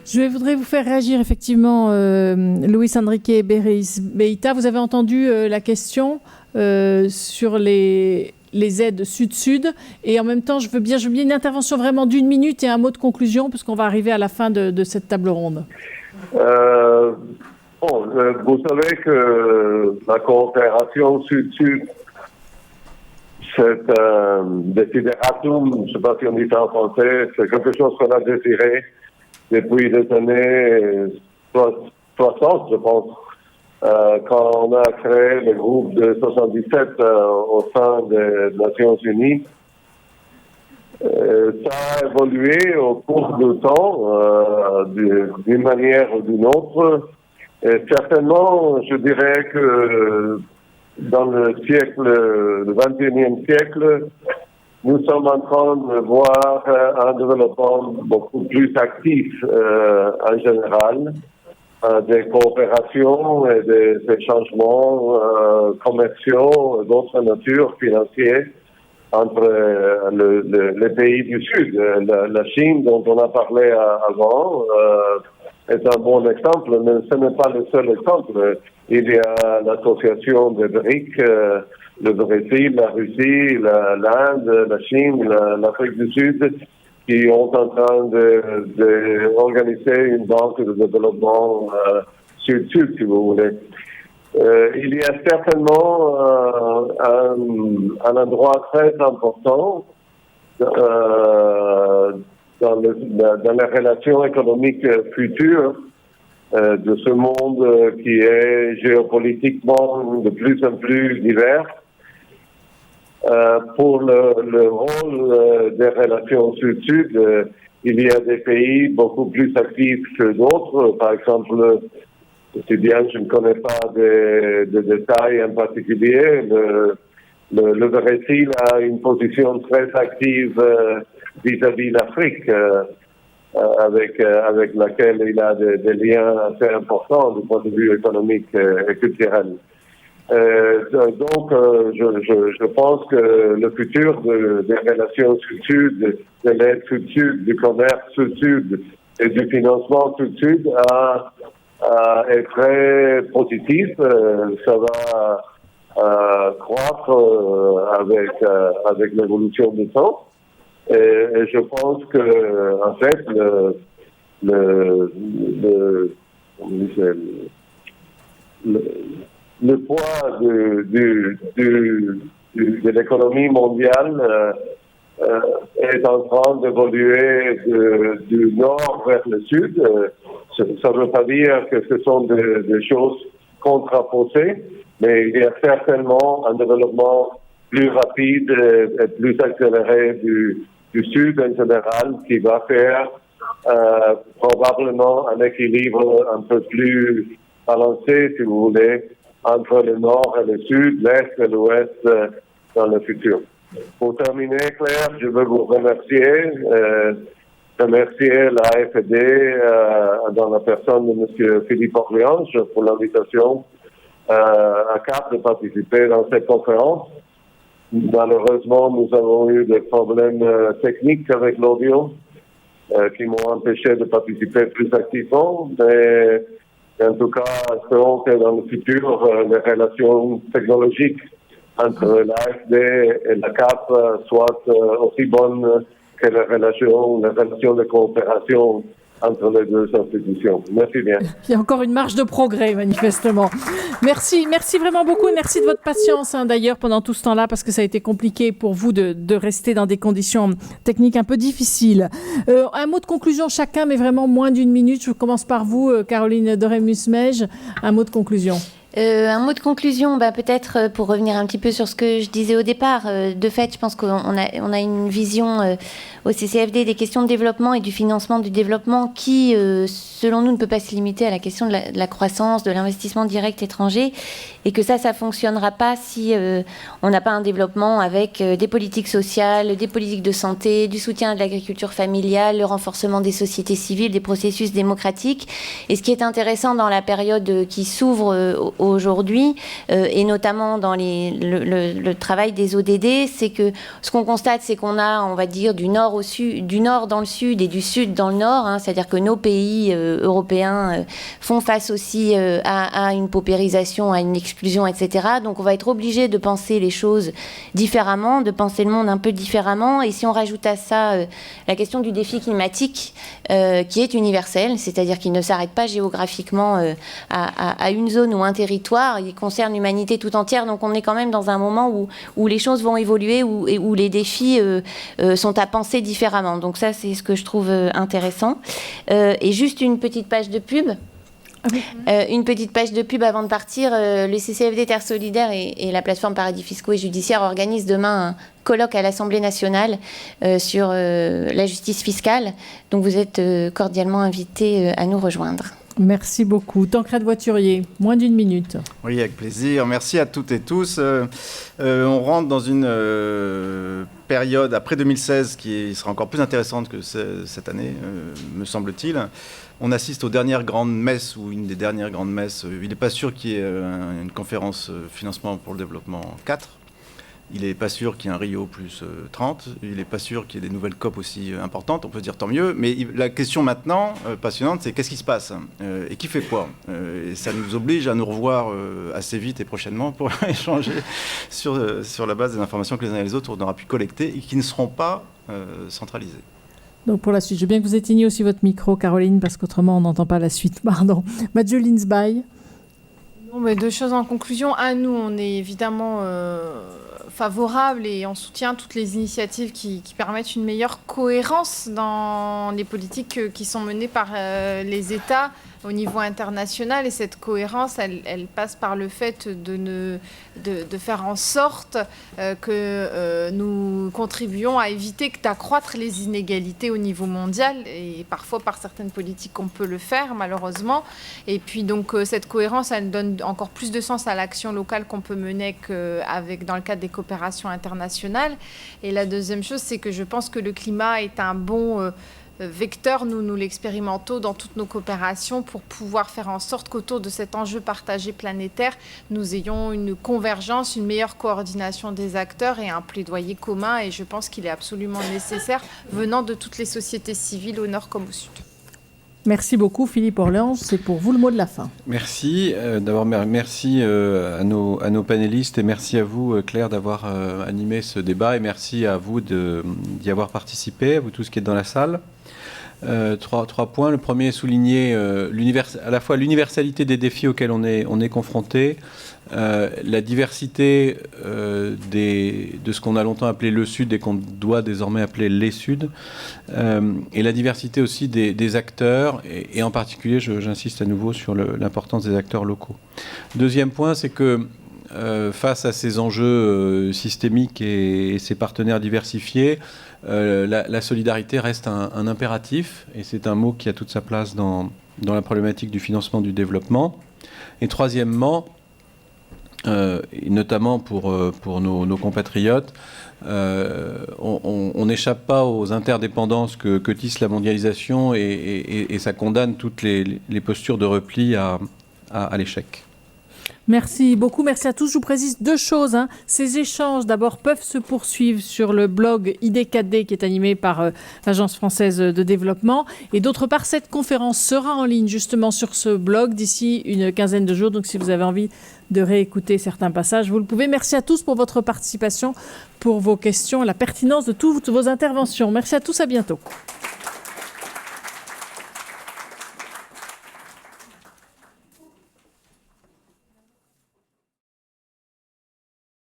Je voudrais vous faire réagir effectivement, Luis Enrique Beita. Vous avez entendu la question sur les aides sud-sud. Et en même temps, je veux bien une intervention vraiment d'1 minute et un mot de conclusion, puisqu'on va arriver à la fin de cette table ronde. Vous savez que la coopération sud-sud, c'est un desideratum, je ne sais pas si on dit ça en français, c'est quelque chose qu'on a désiré depuis les années 60, je pense, quand on a créé le groupe de 77 au sein des Nations Unies. Ça a évolué au cours du temps, d'une manière ou d'une autre. Et certainement, je dirais que dans le 21e siècle, nous sommes en train de voir un développement beaucoup plus actif en général, des coopérations et des changements commerciaux et d'autres natures financières entre les pays du Sud. La Chine, dont on a parlé avant, est un bon exemple, mais ce n'est pas le seul exemple. Il y a l'association des BRIC, le Brésil, la Russie, l'Inde, la Chine, l'Afrique du Sud, qui sont en train d'organiser une banque de développement sud-sud, si vous voulez. Il y a certainement un endroit très important dans les relations économiques futures de ce monde qui est géopolitiquement de plus en plus divers. Pour le rôle des relations sud-sud, il y a des pays beaucoup plus actifs que d'autres. Par exemple, si bien je ne connais pas de détails en particulier, le Brésil a une position très active vis-à-vis l'Afrique, avec laquelle il a des liens assez importants du point de vue économique et culturel. Donc, je pense que le futur des relations sud-sud, de l'aide sud-sud, du commerce sud-sud et du financement sud-sud est très positif. Ça va croître avec l'évolution du temps. Et je pense que, en fait, le poids de l'économie mondiale est en train d'évoluer du nord vers le sud. Ça ne veut pas dire que ce sont des choses contraposées, mais il y a certainement un développement plus rapide et plus accéléré du sud en général qui va faire probablement un équilibre un peu plus balancé, si vous voulez, entre le nord et le sud, l'est et l'ouest dans le futur. Pour terminer, Claire, je veux vous remercier l'AFD dans la personne de M. Philippe Orléange pour l'invitation à CAP de participer dans cette conférence. Malheureusement, nous avons eu des problèmes techniques avec l'audio qui m'ont empêché de participer plus activement, mais en tout cas, espérons que dans le futur, les relations technologiques entre l'AFD et la CAP soient aussi bonnes que les relations de coopération entre les deux institutions. Merci bien. Il y a encore une marge de progrès, manifestement. Merci vraiment beaucoup et merci de votre patience, d'ailleurs, pendant tout ce temps-là, parce que ça a été compliqué pour vous de rester dans des conditions techniques un peu difficiles. Un mot de conclusion chacun, mais vraiment moins d'1 minute. Je commence par vous, Caroline Doremus-Mej. Un mot de conclusion. Un mot de conclusion, peut-être pour revenir un petit peu sur ce que je disais au départ. De fait, je pense qu'on a une vision au CCFD des questions de développement et du financement du développement qui, selon nous, ne peut pas se limiter à la question de la croissance, de l'investissement direct étranger, et que ça fonctionnera pas si on n'a pas un développement avec des politiques sociales, des politiques de santé, du soutien de l'agriculture familiale, le renforcement des sociétés civiles, des processus démocratiques. Et ce qui est intéressant dans la période qui s'ouvre aujourd'hui, et notamment dans le travail des ODD, c'est que ce qu'on constate, c'est qu'on a, on va dire, du nord au sud, du nord dans le sud et du sud dans le nord, hein, c'est-à-dire que nos pays européens font face aussi à une paupérisation, à une exclusion, etc. Donc on va être obligé de penser les choses différemment, de penser le monde un peu différemment. Et si on rajoute à ça la question du défi climatique, qui est universel, c'est-à-dire qu'il ne s'arrête pas géographiquement à une zone ou un territoire, il concerne l'humanité tout entière. Donc on est quand même dans un moment où les choses vont évoluer, où les défis sont à penser différemment. Donc ça, c'est ce que je trouve intéressant. Et juste une petite page de pub. Ah oui. Une petite page de pub avant de partir. Le CCFD Terre Solidaire et la plateforme Paradis Fiscaux et Judiciaires organisent demain un colloque à l'Assemblée nationale sur la justice fiscale. Donc vous êtes cordialement invités à nous rejoindre. Merci beaucoup. Tancrède Voiturier, moins d'1 minute. Oui, avec plaisir. Merci à toutes et tous. On rentre dans une période après 2016 qui sera encore plus intéressante que cette année, me semble-t-il. On assiste aux dernières grandes messes, ou une des dernières grandes messes. Il n'est pas sûr qu'il y ait une conférence financement pour le développement 4. Il n'est pas sûr qu'il y ait un Rio plus 30. Il n'est pas sûr qu'il y ait des nouvelles COP aussi importantes. On peut se dire tant mieux. Mais la question maintenant, passionnante, c'est qu'est-ce qui se passe et qui fait quoi et ça nous oblige à nous revoir assez vite et prochainement pour échanger sur la base des informations que les uns et les autres on aura pu collecter et qui ne seront pas centralisées. Donc pour la suite, je veux bien que vous éteigniez aussi votre micro, Caroline, parce qu'autrement on n'entend pas la suite. Pardon. Mathieu Linsby. Bon, mais 2 choses en conclusion. Nous, on est évidemment favorable et on soutient toutes les initiatives qui permettent une meilleure cohérence dans les politiques qui sont menées par les États au niveau international. Et cette cohérence, elle passe par le fait de faire en sorte que nous contribuions à éviter d'accroître les inégalités au niveau mondial. Et parfois, par certaines politiques, on peut le faire, malheureusement. Et puis, donc, cette cohérence, elle donne encore plus de sens à l'action locale qu'on peut mener dans le cadre des coopérations internationales. Et la deuxième chose, c'est que je pense que le climat est un bon vecteur, nous l'expérimentons dans toutes nos coopérations pour pouvoir faire en sorte qu'autour de cet enjeu partagé planétaire, nous ayons une convergence, une meilleure coordination des acteurs et un plaidoyer commun. Et je pense qu'il est absolument nécessaire venant de toutes les sociétés civiles au nord comme au sud. Merci beaucoup, Philippe Orléans. C'est pour vous le mot de la fin. Merci. Merci à nos panélistes et merci à vous, Claire, d'avoir animé ce débat et merci à vous d'y avoir participé, à vous tous qui êtes dans la salle. Trois points. Le premier est souligner à la fois l'universalité des défis auxquels on est confronté, la diversité de ce qu'on a longtemps appelé le Sud et qu'on doit désormais appeler les Suds, et la diversité aussi des acteurs, et en particulier, j'insiste à nouveau sur l'importance des acteurs locaux. Deuxième point, c'est que face à ces enjeux systémiques et ces partenaires diversifiés, la solidarité reste un impératif, et c'est un mot qui a toute sa place dans la problématique du financement du développement. Et troisièmement, et notamment pour nos compatriotes, on n'échappe pas aux interdépendances que tisse la mondialisation et ça condamne toutes les postures de repli à l'échec. Merci beaucoup, merci à tous. Je vous précise 2 choses. Ces échanges, d'abord, peuvent se poursuivre sur le blog ID4D qui est animé par l'Agence française de développement. Et d'autre part, cette conférence sera en ligne justement sur ce blog d'ici une quinzaine de jours. Donc si vous avez envie de réécouter certains passages, vous le pouvez. Merci à tous pour votre participation, pour vos questions, la pertinence de toutes vos interventions. Merci à tous, à bientôt.